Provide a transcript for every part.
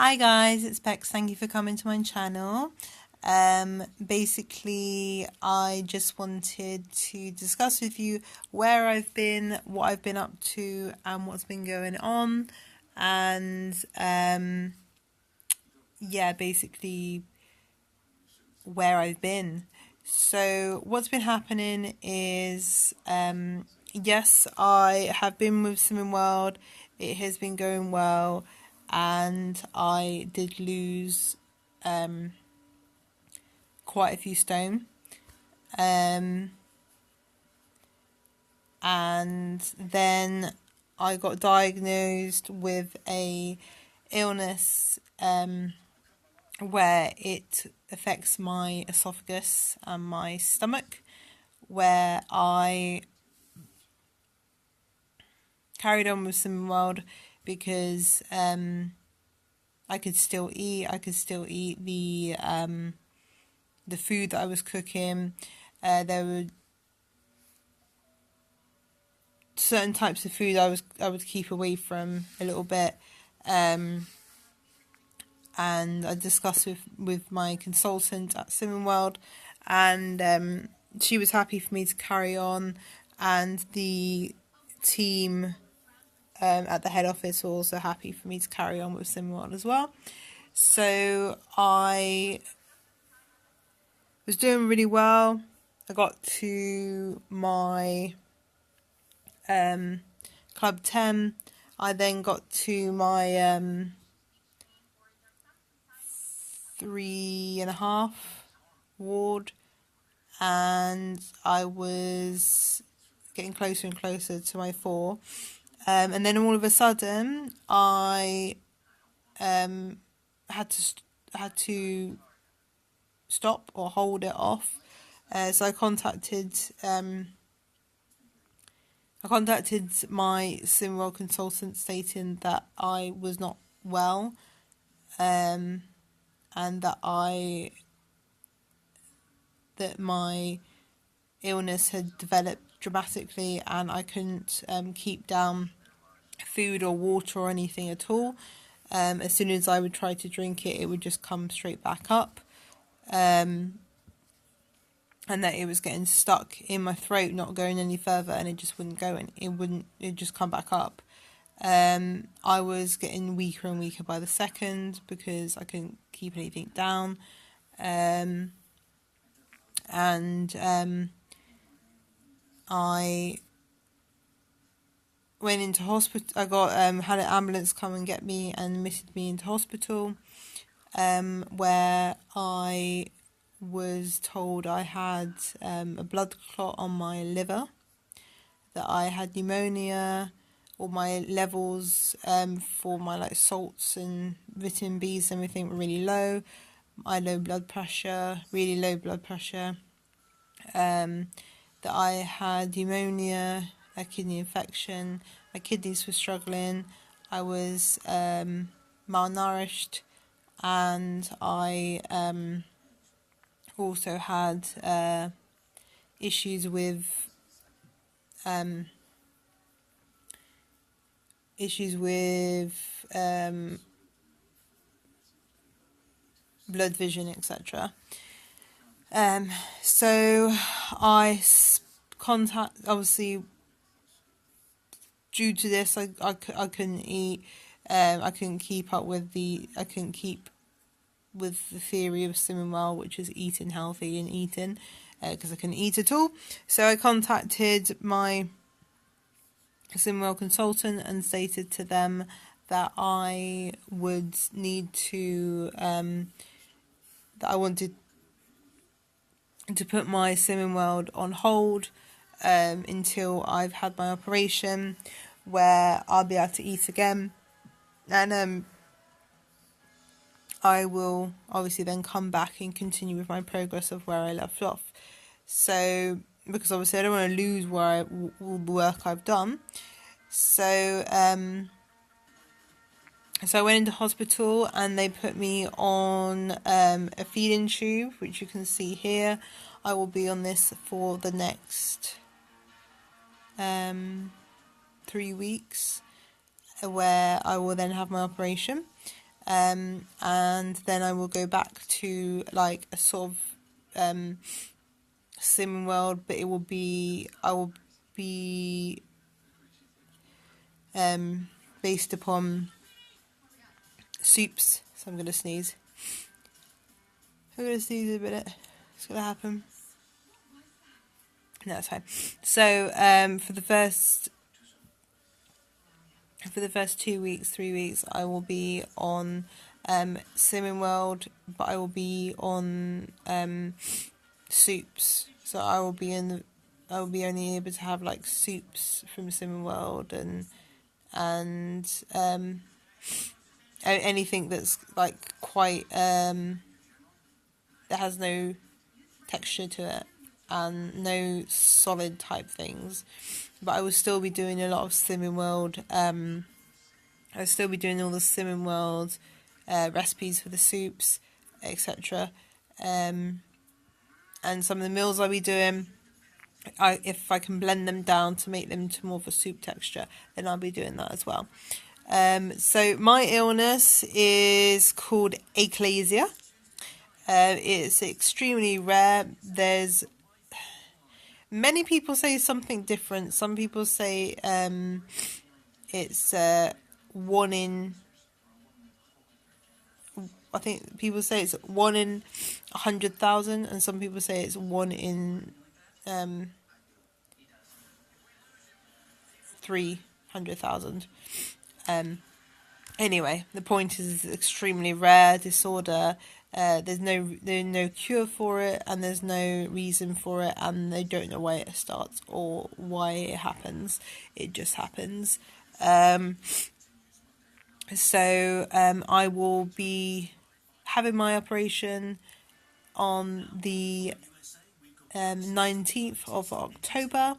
Hi guys, it's Bex. Thank you for coming to my channel. Basically, I just wanted to discuss with you where I've been, what I've been up to, and what's been going on. And yeah, basically where I've been. So what's been happening is, yes, I have been with Swimming World. It has been going well, and I did lose quite a few stone. And then I got diagnosed with a illness where it affects my esophagus and my stomach, where I carried on with Swimming World because I could still eat. I could still eat the food that I was cooking. There were certain types of food I would keep away from a little bit, and I discussed with my consultant at Swimming World, and she was happy for me to carry on, and the team at the head office were also happy for me to carry on with Swimming World as well. So I was doing really well. I got to my Club 10. I then got to my 3.5 ward, and I was getting closer and closer to my 4. And then all of a sudden, I had to stop or hold it off. So I contacted my Simwell consultant, stating that I was not well, and that my illness had developed dramatically, and I couldn't keep down food or water or anything at all. As soon as I would try to drink it, it would just come straight back up. And that it was getting stuck in my throat, not going any further, and it just wouldn't go, and it'd just come back up. I was getting weaker and weaker by the second because I couldn't keep anything down. And I went into hospital. I got had an ambulance come and get me and admitted me into hospital, where I was told I had a blood clot on my liver, that I had pneumonia, all my levels for my salts and vitamin B's and everything were really low. I had low blood pressure, really low blood pressure. That I had pneumonia, a kidney infection, my kidneys were struggling, I was malnourished, and I also had issues with blood vision, etc. So I obviously, due to this, I couldn't eat. I couldn't keep with the theory of Swimming Well, which is eating healthy and eating, because I couldn't eat at all. So I contacted my Swimming Well consultant and stated to them that I would need to, that I wanted to put my Swimming World on hold until I've had my operation, where I'll be able to eat again, and I will obviously then come back and continue with my progress of where I left off. So, because obviously I don't want to lose all the work I've done. So, so I went into hospital and they put me on a feeding tube, which you can see here. I will be on this for the next 3 weeks, where I will then have my operation. and then I will go back to like a sort of slimming world, but I will be based upon soups. So I'm gonna sneeze. I'm gonna sneeze in a minute. It's gonna happen. No, it's fine. So for the first 2 weeks, 3 weeks, I will be on Slimming World, but I will be on soups. So I will be only able to have like soups from Slimming World and anything that's like quite that has no texture to it and no solid type things. But I will still be doing a lot of Slimming World. I'll still be doing all the Slimming World recipes for the soups, etc. And some of the meals I'll be doing, if I can blend them down to make them to more of a soup texture, then I'll be doing that as well. So my illness is called Achalasia. It's extremely rare. There's many people say something different. Some people say it's one in. I think people say it's 1 in 100,000, and some people say it's 1 in 300,000. Anyway, the point is it's extremely rare disorder. There's no cure for it, and there's no reason for it, and they don't know why it starts or why it happens. It just happens. So I will be having my operation on the 19th of October,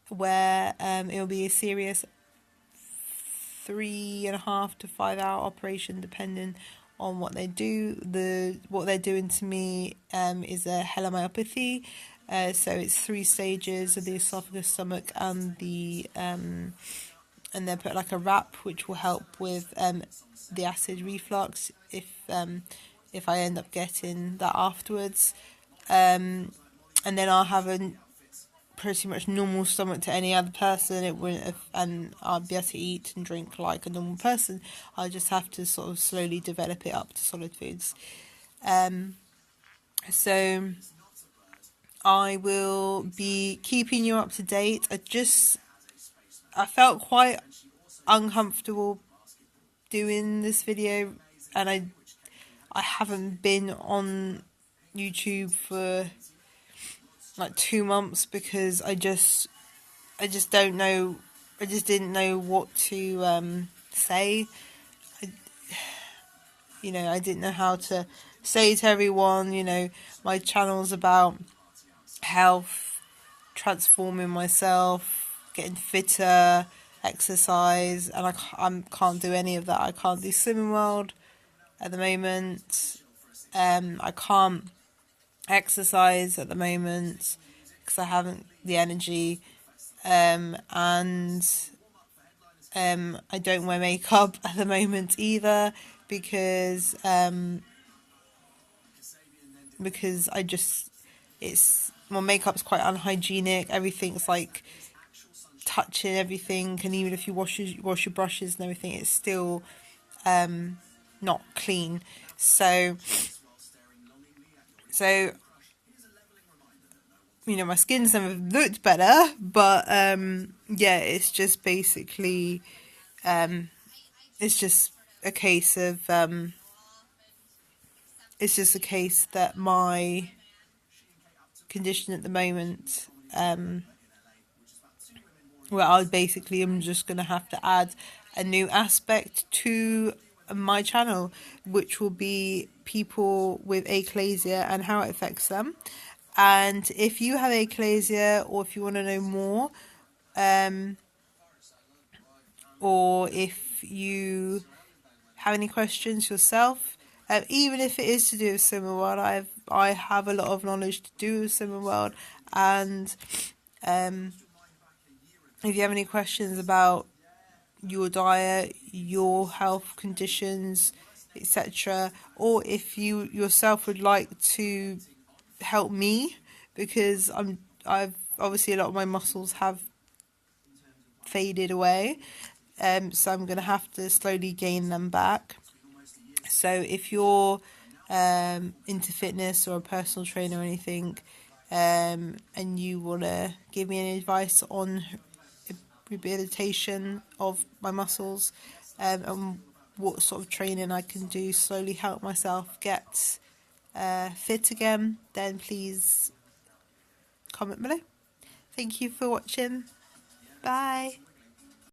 where it will be a serious 3.5 to 5 hour operation, depending on what they do. What they're doing to me is a helimyopathy. So it's 3 stages of the esophagus, stomach, and and they put like a wrap which will help with the acid reflux if I end up getting that afterwards. And then I'll have a pretty much normal stomach to any other person. It wouldn't and I'll be able to eat and drink like a normal person. I'll just have to sort of slowly develop it up to solid foods. So I will be keeping you up to date. I felt quite uncomfortable doing this video, and I haven't been on YouTube for like 2 months because I just don't know. I just didn't know what to say. I didn't know how to say to everyone. My channel's about health, transforming myself, getting fitter, exercise, and I can't do any of that. I can't do Slimming World at the moment. I can't exercise at the moment because I haven't the energy, and I don't wear makeup at the moment either because makeup's quite unhygienic. Everything's like touching everything, and even if you wash your brushes and everything, it's still not clean. So my skin's never looked better, but it's just basically it's just a case of that my condition at the moment, I basically am just going to have to add a new aspect to my channel, which will be people with achalasia and how it affects them. And if you have achalasia, or if you want to know more, or if you have any questions yourself, even if it is to do with Slimming World, I have a lot of knowledge to do with Slimming World, and if you have any questions about your diet, your health conditions, etc. Or if you yourself would like to help me, because I've obviously a lot of my muscles have faded away, so I'm going to have to slowly gain them back. So if you're into fitness or a personal trainer or anything, and you want to give me any advice on rehabilitation of my muscles, and what sort of training I can do slowly help myself get fit again, then please comment below. Thank you for watching. Bye.